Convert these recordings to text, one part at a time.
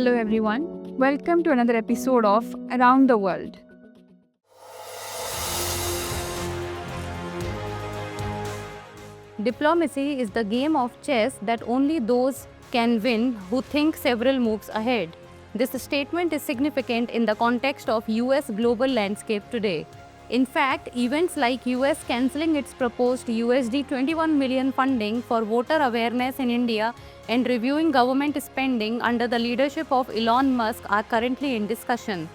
Hello everyone. Welcome to another episode of Around the World. Diplomacy is the game of chess that only those can win who think several moves ahead. This statement is significant in the context of US global landscape today. In fact, events like US cancelling its proposed USD 21 million funding for voter awareness in India and reviewing government spending under the leadership of Elon Musk are currently in discussion.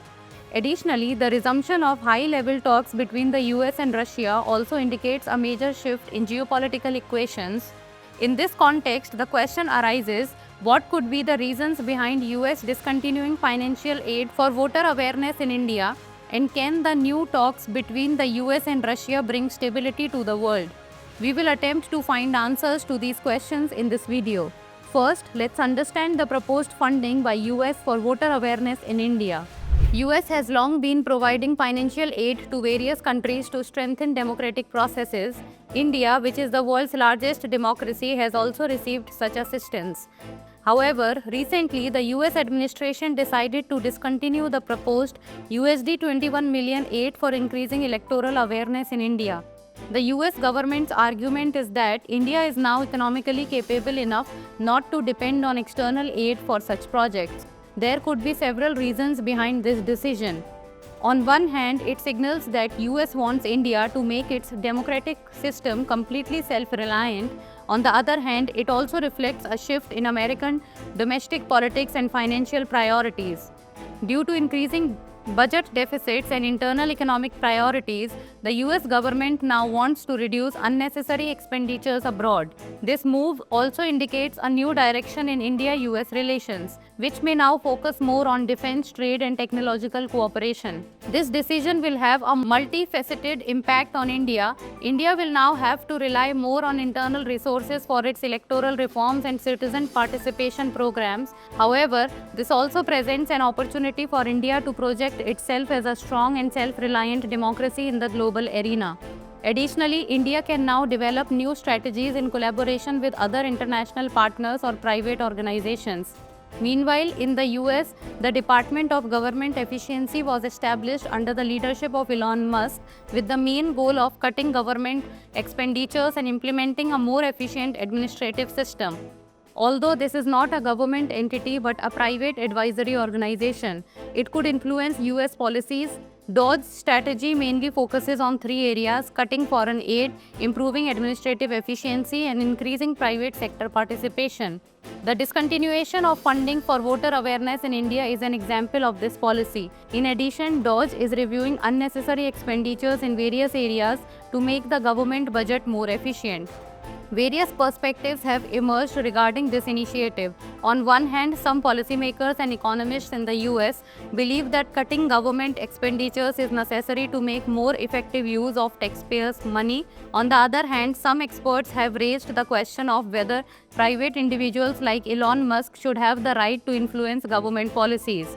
Additionally, the resumption of high-level talks between the US and Russia also indicates a major shift in geopolitical equations. In this context, the question arises, what could be the reasons behind US discontinuing financial aid for voter awareness in India, and can the new talks between the US and Russia bring stability to the world? We will attempt to find answers to these questions in this video. First, let's understand the proposed funding by US for voter awareness in India. US has long been providing financial aid to various countries to strengthen democratic processes. India, which is the world's largest democracy, has also received such assistance. However, recently the US administration decided to discontinue the proposed USD 21 million aid for increasing electoral awareness in India. The US government's argument is that India is now economically capable enough not to depend on external aid for such projects. There could be several reasons behind this decision. On one hand, it signals that US wants India to make its democratic system completely self-reliant. On the other hand, it also reflects a shift in American domestic politics and financial priorities. Due to increasing budget deficits and internal economic priorities, the US government now wants to reduce unnecessary expenditures abroad. This move also indicates a new direction in India-US relations, which may now focus more on defense, trade, and technological cooperation. This decision will have a multifaceted impact on India. India will now have to rely more on internal resources for its electoral reforms and citizen participation programs. However, this also presents an opportunity for India to project itself as a strong and self-reliant democracy in the global arena. Additionally, India can now develop new strategies in collaboration with other international partners or private organizations. Meanwhile, in the US, the Department of Government Efficiency was established under the leadership of Elon Musk with the main goal of cutting government expenditures and implementing a more efficient administrative system. Although this is not a government entity but a private advisory organization, it could influence US policies. DOGE's strategy mainly focuses on three areas: cutting foreign aid, improving administrative efficiency, and increasing private sector participation. The discontinuation of funding for voter awareness in India is an example of this policy. In addition, DOGE is reviewing unnecessary expenditures in various areas to make the government budget more efficient. Various perspectives have emerged regarding this initiative. On one hand, some policymakers and economists in the US believe that cutting government expenditures is necessary to make more effective use of taxpayers' money. On the other hand, some experts have raised the question of whether private individuals like Elon Musk should have the right to influence government policies.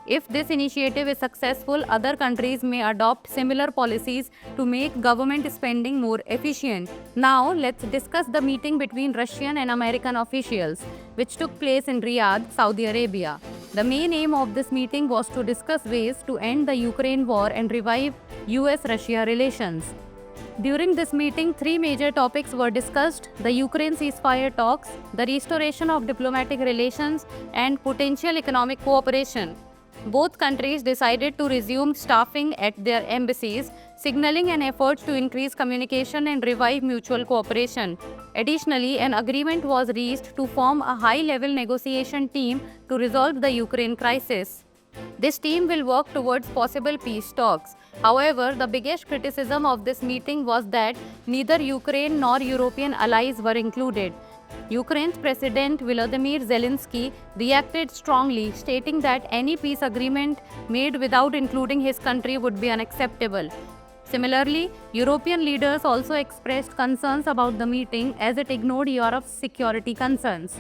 If this initiative is successful, other countries may adopt similar policies to make government spending more efficient. Now, let's discuss the meeting between Russian and American officials, which took place in Riyadh, Saudi Arabia. The main aim of this meeting was to discuss ways to end the Ukraine war and revive US-Russia relations. During this meeting, three major topics were discussed: the Ukraine ceasefire talks, the restoration of diplomatic relations, and potential economic cooperation. Both countries decided to resume staffing at their embassies, signaling an effort to increase communication and revive mutual cooperation. Additionally, an agreement was reached to form a high-level negotiation team to resolve the Ukraine crisis. This team will work towards possible peace talks. However, the biggest criticism of this meeting was that neither Ukraine nor European allies were included. Ukraine's President Volodymyr Zelensky reacted strongly, stating that any peace agreement made without including his country would be unacceptable. Similarly, European leaders also expressed concerns about the meeting as it ignored Europe's security concerns.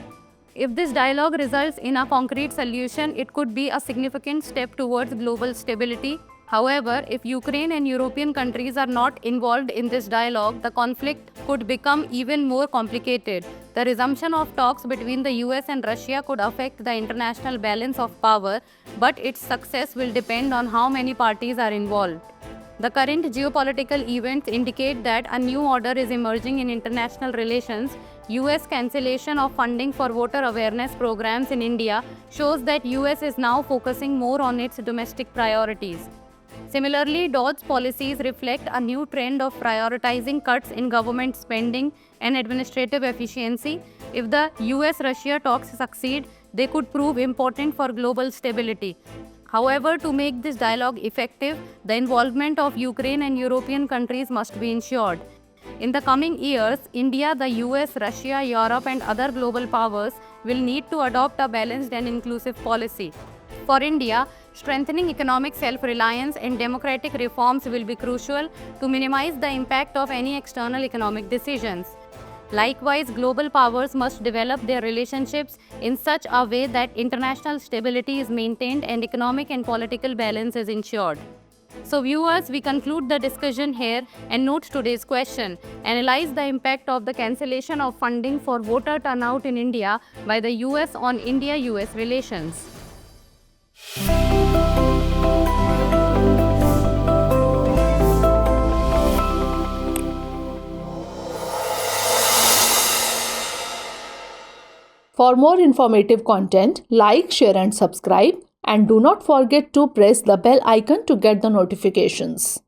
If this dialogue results in a concrete solution, it could be a significant step towards global stability. However, if Ukraine and European countries are not involved in this dialogue, the conflict could become even more complicated. The resumption of talks between the US and Russia could affect the international balance of power, but its success will depend on how many parties are involved. The current geopolitical events indicate that a new order is emerging in international relations. US cancellation of funding for voter awareness programs in India shows that US is now focusing more on its domestic priorities. Similarly, Dodd's policies reflect a new trend of prioritizing cuts in government spending and administrative efficiency. If the US-Russia talks succeed, they could prove important for global stability. However, to make this dialogue effective, the involvement of Ukraine and European countries must be ensured. In the coming years, India, the US, Russia, Europe, and other global powers will need to adopt a balanced and inclusive policy. For India, strengthening economic self-reliance and democratic reforms will be crucial to minimize the impact of any external economic decisions. Likewise, global powers must develop their relationships in such a way that international stability is maintained and economic and political balance is ensured. So viewers, we conclude the discussion here and note today's question. Analyze the impact of the cancellation of funding for voter turnout in India by the US on India-US relations. For more informative content, like, share and subscribe, and do not forget to press the bell icon to get the notifications.